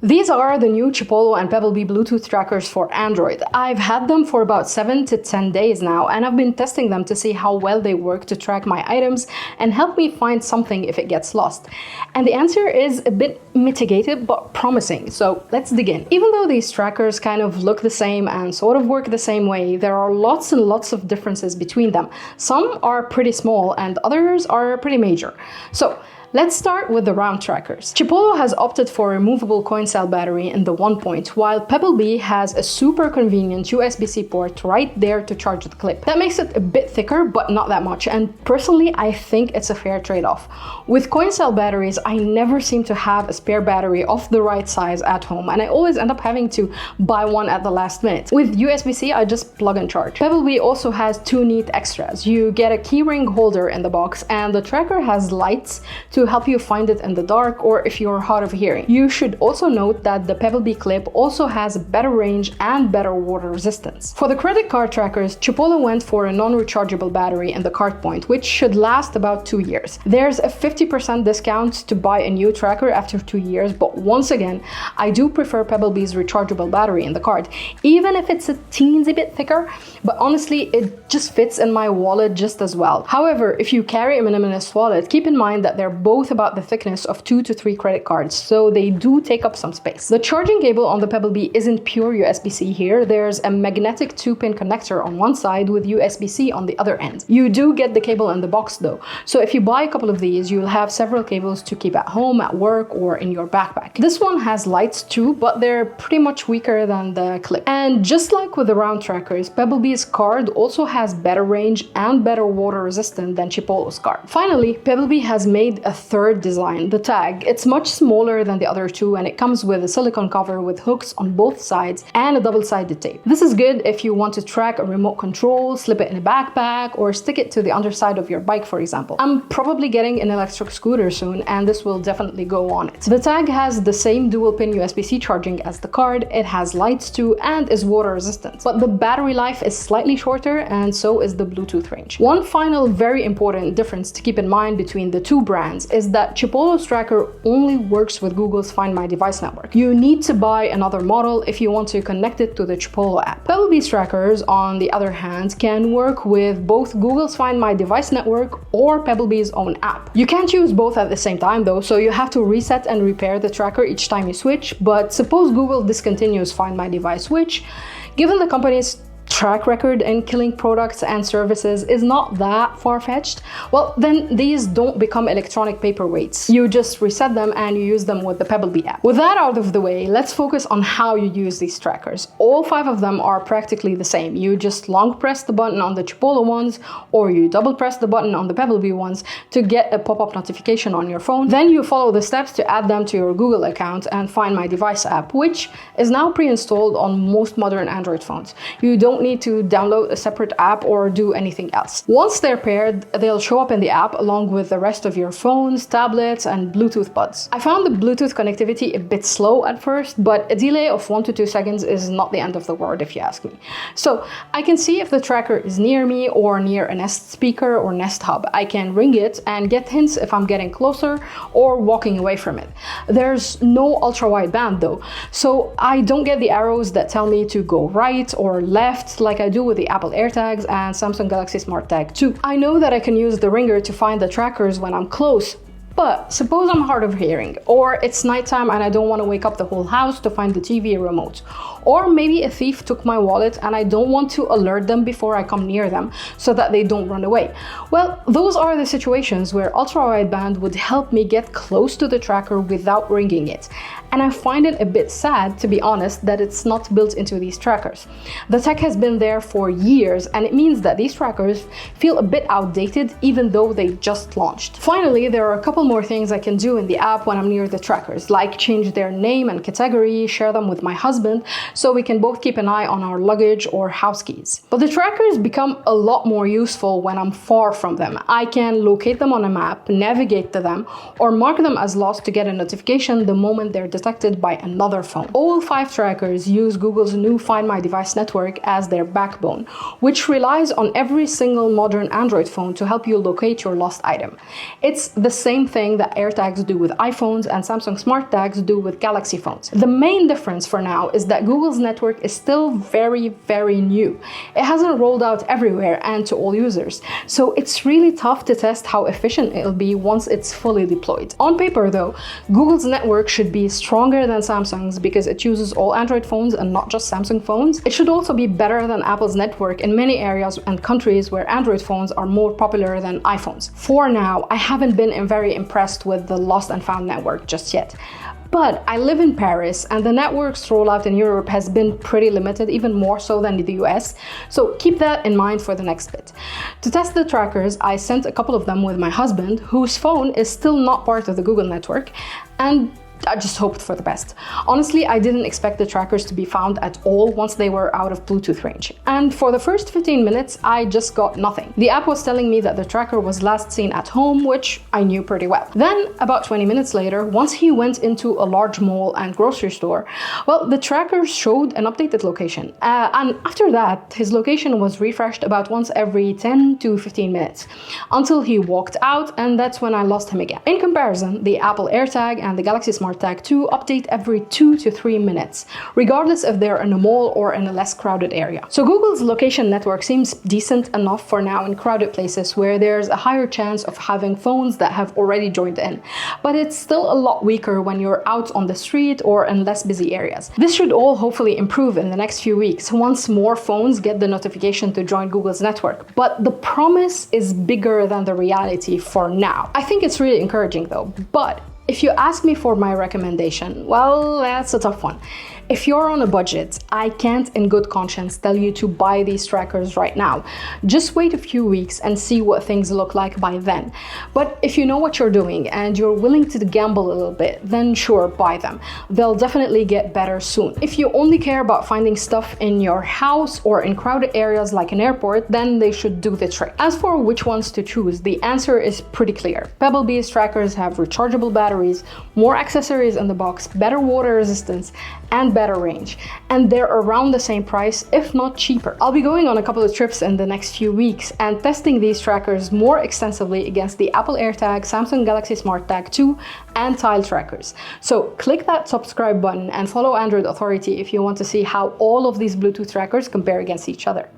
These are the new Chipolo and Pebblebee Bluetooth trackers for Android. I've had them for about 7 to 10 days now, and I've been testing them to see how well they work to track my items and help me find something if it gets lost. And the answer is a bit mitigated but promising, so let's dig in. Even though these trackers kind of look the same and sort of work the same way, there are lots and lots of differences between them. Some are pretty small and others are pretty major. So let's start with the round trackers. Chipolo has opted for a removable coin cell battery in the 1 point, while Pebblebee has a super convenient USB-C port right there to charge the clip. That makes it a bit thicker, but not that much, and personally I think it's a fair trade-off. With coin cell batteries, I never seem to have a spare battery of the right size at home, and I always end up having to buy one at the last minute. With USB-C, I just plug and charge. Pebblebee also has two neat extras. You get a keyring holder in the box, and the tracker has lights to help you find it in the dark or if you're hard of hearing. You should also note that the Pebblebee clip also has better range and better water resistance. For the credit card trackers, Chipolo went for a non-rechargeable battery in the card point, which should last about 2 years. There's a 50% discount to buy a new tracker after 2 years, but once again, I do prefer Pebblebee's rechargeable battery in the card, even if it's a teensy bit thicker, but honestly, it just fits in my wallet just as well. However, if you carry a minimalist wallet, keep in mind that they're both about the thickness of 2 to 3 credit cards, so they do take up some space. The charging cable on the Pebblebee isn't pure USB-C here. There's a magnetic 2-pin connector on one side with USB-C on the other end. You do get the cable in the box though, so if you buy a couple of these, you'll have several cables to keep at home, at work, or in your backpack. This one has lights too, but they're pretty much weaker than the clip. And just like with the round trackers, Pebblebee's card also has better range and better water resistant than Chipolo's card. Finally, Pebblebee has made a third design, the tag. It's much smaller than the other two, and it comes with a silicone cover with hooks on both sides and a double-sided tape. This is good if you want to track a remote control, slip it in a backpack, or stick it to the underside of your bike, for example. I'm probably getting an electric scooter soon, and this will definitely go on it. The tag has the same dual-pin USB-C charging as the card, it has lights too, and is water resistant. But the battery life is slightly shorter, and so is the Bluetooth range. One final very important difference to keep in mind between the two brands is that Chipolo's tracker only works with Google's Find My Device network. You need to buy another model if you want to connect it to the Chipolo app. Pebblebee's trackers, on the other hand, can work with both Google's Find My Device network or Pebblebee's own app. You can't use both at the same time though, so you have to reset and repair the tracker each time you switch. But suppose Google discontinues Find My Device, which, given the company's track record in killing products and services, is not that far-fetched, well, then these don't become electronic paperweights. You just reset them and you use them with the Pebblebee app. With that out of the way, let's focus on how you use these trackers. All 5 of them are practically the same. You just long press the button on the Chipolo ones, or you double press the button on the Pebblebee ones to get a pop-up notification on your phone. Then you follow the steps to add them to your Google account and Find My Device app, which is now pre-installed on most modern Android phones. You don't need to download a separate app or do anything else. Once they're paired, they'll show up in the app along with the rest of your phones, tablets, and Bluetooth buds. I found the Bluetooth connectivity a bit slow at first, but a delay of 1 to 2 seconds is not the end of the world if you ask me. So I can see if the tracker is near me or near a Nest speaker or Nest hub. I can ring it and get hints if I'm getting closer or walking away from it. There's no ultra-wide band though, so I don't get the arrows that tell me to go right or left like I do with the Apple AirTags and Samsung Galaxy Smart Tag 2. I know that I can use the ringer to find the trackers when I'm close, but suppose I'm hard of hearing, or it's nighttime and I don't want to wake up the whole house to find the TV remote. Or maybe a thief took my wallet and I don't want to alert them before I come near them so that they don't run away. Well, those are the situations where ultra-wideband would help me get close to the tracker without ringing it. And I find it a bit sad, to be honest, that it's not built into these trackers. The tech has been there for years, and it means that these trackers feel a bit outdated even though they just launched. Finally, there are a couple more things I can do in the app when I'm near the trackers, like change their name and category, share them with my husband, so we can both keep an eye on our luggage or house keys. But the trackers become a lot more useful when I'm far from them. I can locate them on a map, navigate to them, or mark them as lost to get a notification the moment they're detected by another phone. All 5 trackers use Google's new Find My Device network as their backbone, which relies on every single modern Android phone to help you locate your lost item. It's the same thing thing that AirTags do with iPhones and Samsung Smart Tags do with Galaxy phones. The main difference for now is that Google's network is still very, very new. It hasn't rolled out everywhere and to all users, so it's really tough to test how efficient it'll be once it's fully deployed. On paper though, Google's network should be stronger than Samsung's because it uses all Android phones and not just Samsung phones. It should also be better than Apple's network in many areas and countries where Android phones are more popular than iPhones. For now, I haven't been very impressed with the lost and found network just yet. But I live in Paris and the network's rollout in Europe has been pretty limited, even more so than the US, so keep that in mind for the next bit. To test the trackers, I sent a couple of them with my husband, whose phone is still not part of the Google network, and I just hoped for the best. Honestly, I didn't expect the trackers to be found at all once they were out of Bluetooth range. And for the first 15 minutes, I just got nothing. The app was telling me that the tracker was last seen at home, which I knew pretty well. Then, about 20 minutes later, once he went into a large mall and grocery store, well, the trackers showed an updated location. And after that, his location was refreshed about once every 10 to 15 minutes, until he walked out, and that's when I lost him again. In comparison, the Apple AirTag and the Galaxy Smart Tag 2 update every 2 to 3 minutes, regardless if they're in a mall or in a less crowded area. So Google's location network seems decent enough for now in crowded places where there's a higher chance of having phones that have already joined in, but it's still a lot weaker when you're out on the street or in less busy areas. This should all hopefully improve in the next few weeks once more phones get the notification to join Google's network, but the promise is bigger than the reality for now. I think it's really encouraging though, but if you ask me for my recommendation, well, that's a tough one. If you're on a budget, I can't in good conscience tell you to buy these trackers right now. Just wait a few weeks and see what things look like by then. But if you know what you're doing and you're willing to gamble a little bit, then sure, buy them. They'll definitely get better soon. If you only care about finding stuff in your house or in crowded areas like an airport, then they should do the trick. As for which ones to choose, the answer is pretty clear. Pebblebee's trackers have rechargeable batteries, more accessories in the box, better water resistance, and better range, and they're around the same price, if not cheaper. I'll be going on a couple of trips in the next few weeks and testing these trackers more extensively against the Apple AirTag, Samsung Galaxy Smart Tag 2, and Tile trackers. So click that subscribe button and follow Android Authority if you want to see how all of these Bluetooth trackers compare against each other.